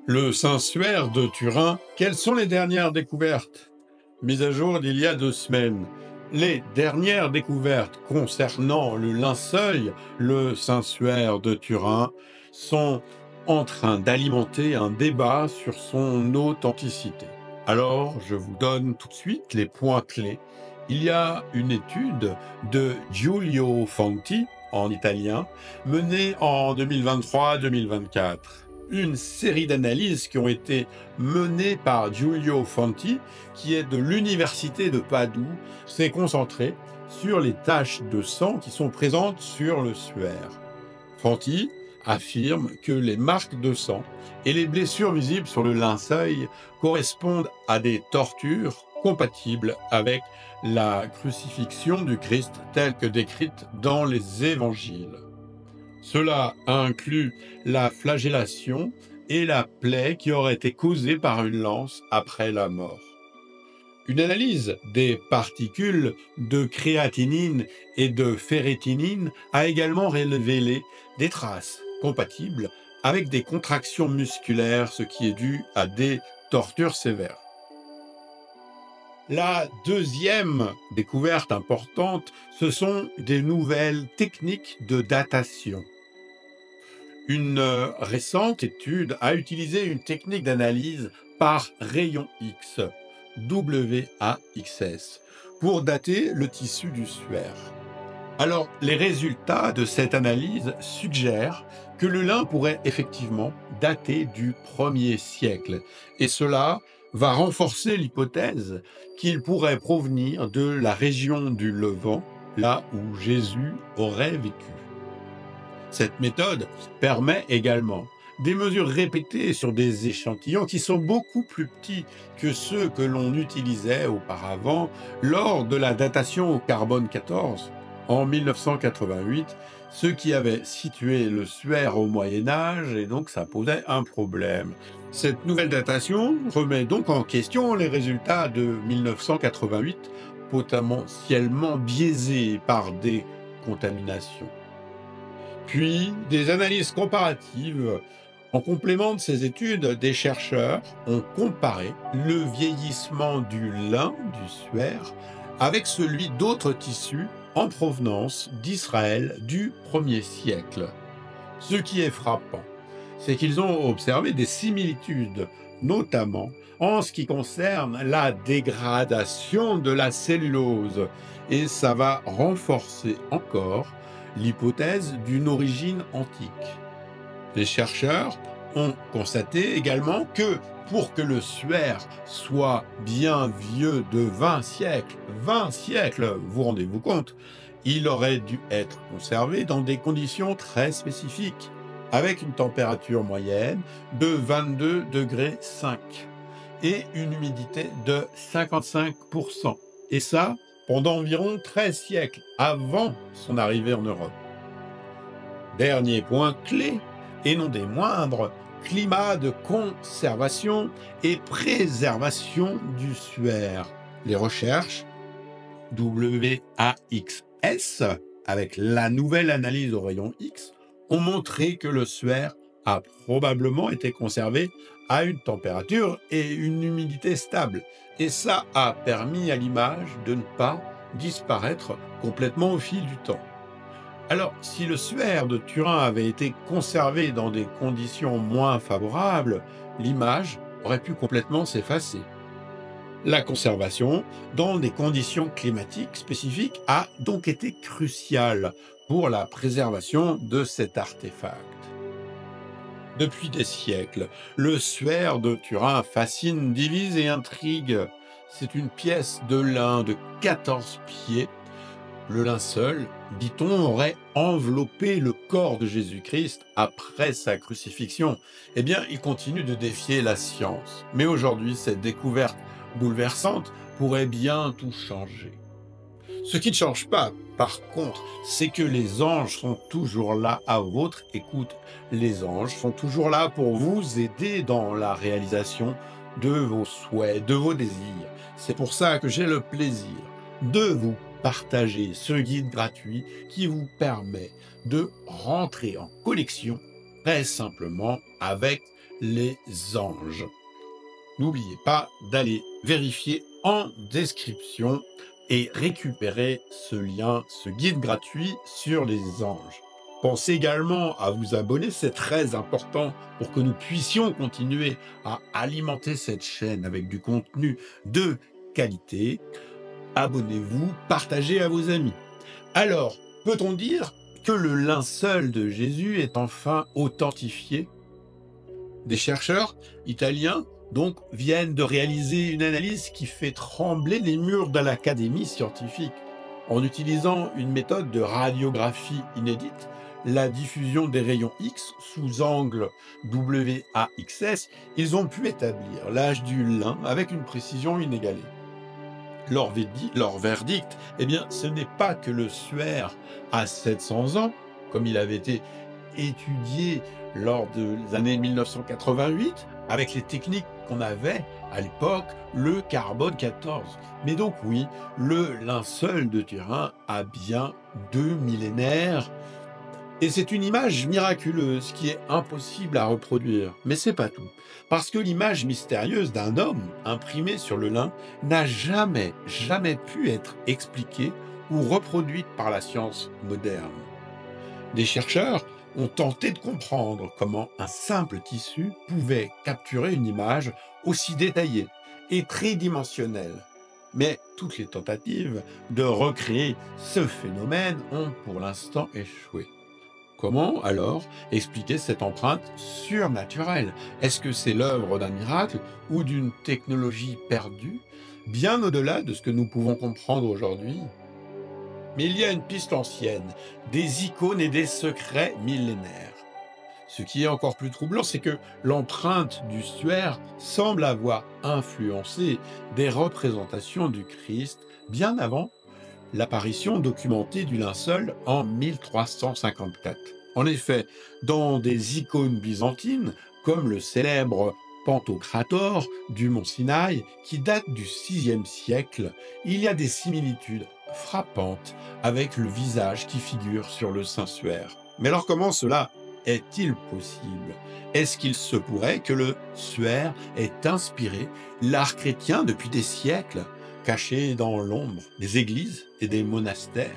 Le Saint-Suaire de Turin, quelles sont les dernières découvertes? Mise à jour d'il y a 2 semaines. Les dernières découvertes concernant le linceul, le Saint-Suaire de Turin, sont en train d'alimenter un débat sur son authenticité. Alors, je vous donne tout de suite les points clés. Il y a une étude de Giulio Fanti, en italien, menée en 2023-2024. Une série d'analyses qui ont été menées par Giulio Fanti, qui est de l'université de Padoue, s'est concentrée sur les taches de sang qui sont présentes sur le suaire. Fanti affirme que les marques de sang et les blessures visibles sur le linceul correspondent à des tortures compatibles avec la crucifixion du Christ telle que décrite dans les évangiles. Cela inclut la flagellation et la plaie qui aurait été causée par une lance après la mort. Une analyse des particules de créatinine et de ferritinine a également révélé des traces compatibles avec des contractions musculaires, ce qui est dû à des tortures sévères. La deuxième découverte importante, ce sont des nouvelles techniques de datation. Une récente étude a utilisé une technique d'analyse par rayon X, WAXS, pour dater le tissu du suaire. Alors, les résultats de cette analyse suggèrent que le lin pourrait effectivement dater du 1er siècle, et cela va renforcer l'hypothèse qu'il pourrait provenir de la région du Levant, là où Jésus aurait vécu. Cette méthode permet également des mesures répétées sur des échantillons qui sont beaucoup plus petits que ceux que l'on utilisait auparavant lors de la datation au carbone 14 en 1988, ce qui avait situé le suaire au Moyen Âge et donc ça posait un problème. Cette nouvelle datation remet donc en question les résultats de 1988, potentiellement biaisés par des contaminations. Puis, des analyses comparatives. En complément de ces études, des chercheurs ont comparé le vieillissement du lin, du suaire, avec celui d'autres tissus en provenance d'Israël du 1er siècle. Ce qui est frappant, c'est qu'ils ont observé des similitudes, notamment en ce qui concerne la dégradation de la cellulose, et ça va renforcer encore l'hypothèse d'une origine antique. Les chercheurs ont constaté également que pour que le suaire soit bien vieux de 20 siècles, vous rendez-vous compte, il aurait dû être conservé dans des conditions très spécifiques, avec une température moyenne de 22 degrés 5 et une humidité de 55%. Et ça, pendant environ 13 siècles avant son arrivée en Europe. Dernier point clé, et non des moindres, climat de conservation et préservation du suaire. Les recherches WAXS, avec la nouvelle analyse au rayon X, ont montré que le suaire a probablement été conservé à une température et une humidité stable. Et ça a permis à l'image de ne pas disparaître complètement au fil du temps. Alors, si le suaire de Turin avait été conservé dans des conditions moins favorables, l'image aurait pu complètement s'effacer. La conservation dans des conditions climatiques spécifiques a donc été cruciale pour la préservation de cet artefact. Depuis des siècles, le suaire de Turin fascine, divise et intrigue. C'est une pièce de lin de 14 pieds. Le linceul, dit-on, aurait enveloppé le corps de Jésus-Christ après sa crucifixion. Eh bien, il continue de défier la science. Mais aujourd'hui, cette découverte bouleversante pourrait bien tout changer. Ce qui ne change pas, par contre, c'est que les anges sont toujours là à votre écoute. Les anges sont toujours là pour vous aider dans la réalisation de vos souhaits, de vos désirs. C'est pour ça que j'ai le plaisir de vous partager ce guide gratuit qui vous permet de rentrer en connexion très simplement avec les anges. N'oubliez pas d'aller vérifier en description et récupérer ce lien, ce guide gratuit sur les anges. Pensez également à vous abonner, c'est très important pour que nous puissions continuer à alimenter cette chaîne avec du contenu de qualité. Abonnez-vous, partagez à vos amis. Alors, peut-on dire que le linceul de Jésus est enfin authentifié? Des chercheurs italiens donc viennent de réaliser une analyse qui fait trembler les murs de l'académie scientifique. En utilisant une méthode de radiographie inédite, la diffusion des rayons X sous angle WAXS, ils ont pu établir l'âge du lin avec une précision inégalée. Leur verdict, eh bien, ce n'est pas que le suaire a 700 ans, comme il avait été étudié lors des années 1988, avec les techniques qu'on avait à l'époque, le carbone 14. Mais donc oui, le linceul de Turin a bien 2 millénaires et c'est une image miraculeuse qui est impossible à reproduire. Mais c'est pas tout. Parce que l'image mystérieuse d'un homme imprimé sur le lin n'a jamais pu être expliquée ou reproduite par la science moderne. Des chercheurs ont tenté de comprendre comment un simple tissu pouvait capturer une image aussi détaillée et tridimensionnelle. Mais toutes les tentatives de recréer ce phénomène ont pour l'instant échoué. Comment alors expliquer cette empreinte surnaturelle? Est-ce que c'est l'œuvre d'un miracle ou d'une technologie perdue, bien au-delà de ce que nous pouvons comprendre aujourd'hui? Mais il y a une piste ancienne, des icônes et des secrets millénaires. Ce qui est encore plus troublant, c'est que l'empreinte du suaire semble avoir influencé des représentations du Christ bien avant l'apparition documentée du linceul en 1354. En effet, dans des icônes byzantines, comme le célèbre Pantocrator du mont Sinaï, qui date du VIe siècle, il y a des similitudes frappantes avec le visage qui figure sur le Saint-Suaire. Mais alors comment cela est-il possible? Est-ce qu'il se pourrait que le suaire ait inspiré l'art chrétien depuis des siècles, caché dans l'ombre des églises et des monastères?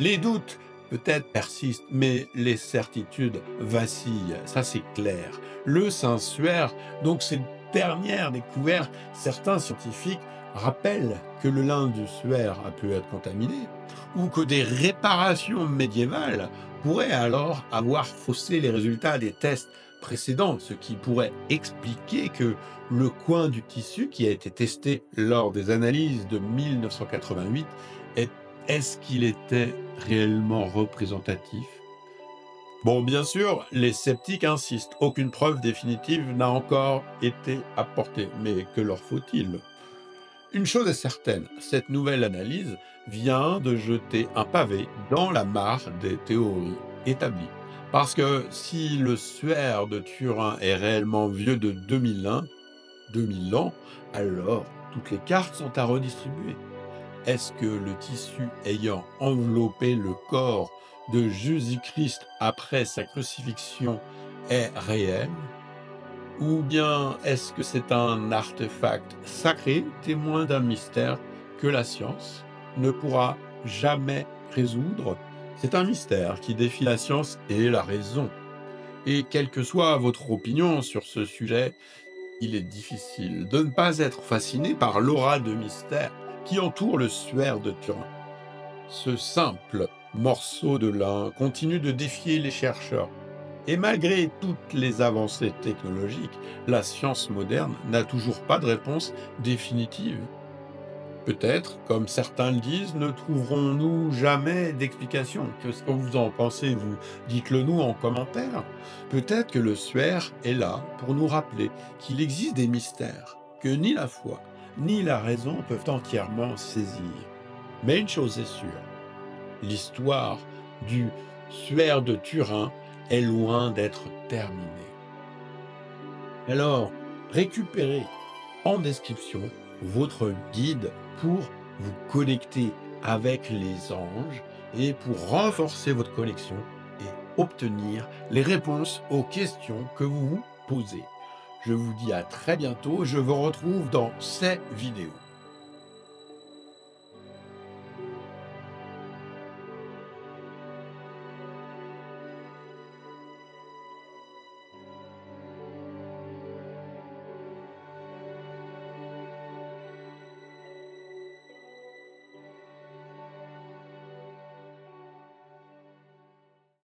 Les doutes peut-être persistent, mais les certitudes vacillent, ça c'est clair. Le Saint-Suaire, donc cette dernière découverte, certains scientifiques rappellent que le lin du suaire a pu être contaminé, ou que des réparations médiévales pourraient alors avoir faussé les résultats des tests précédents, ce qui pourrait expliquer que le coin du tissu qui a été testé lors des analyses de 1988 est est-ce qu'il était réellement représentatif? Bon, bien sûr, les sceptiques insistent. Aucune preuve définitive n'a encore été apportée. Mais que leur faut-il? Une chose est certaine, cette nouvelle analyse vient de jeter un pavé dans la mare des théories établies. Parce que si le suaire de Turin est réellement vieux de 2000 ans, alors toutes les cartes sont à redistribuer. Est-ce que le tissu ayant enveloppé le corps de Jésus-Christ après sa crucifixion est réel? Ou bien est-ce que c'est un artefact sacré, témoin d'un mystère que la science ne pourra jamais résoudre? C'est un mystère qui défie la science et la raison. Et quelle que soit votre opinion sur ce sujet, il est difficile de ne pas être fasciné par l'aura de mystère qui entoure le suaire de Turin. Ce simple morceau de lin continue de défier les chercheurs. Et malgré toutes les avancées technologiques, la science moderne n'a toujours pas de réponse définitive. Peut-être, comme certains le disent, ne trouverons-nous jamais d'explication. Qu'est-ce que vous en pensez, vous? Dites-le nous en commentaire. Peut-être que le suaire est là pour nous rappeler qu'il existe des mystères que ni la foi, ni la raison peuvent entièrement saisir. Mais une chose est sûre, l'histoire du suaire de Turin est loin d'être terminée. Alors, récupérez en description votre guide pour vous connecter avec les anges et pour renforcer votre collection et obtenir les réponses aux questions que vous vous posez. Je vous dis à très bientôt, je vous retrouve dans ces vidéos.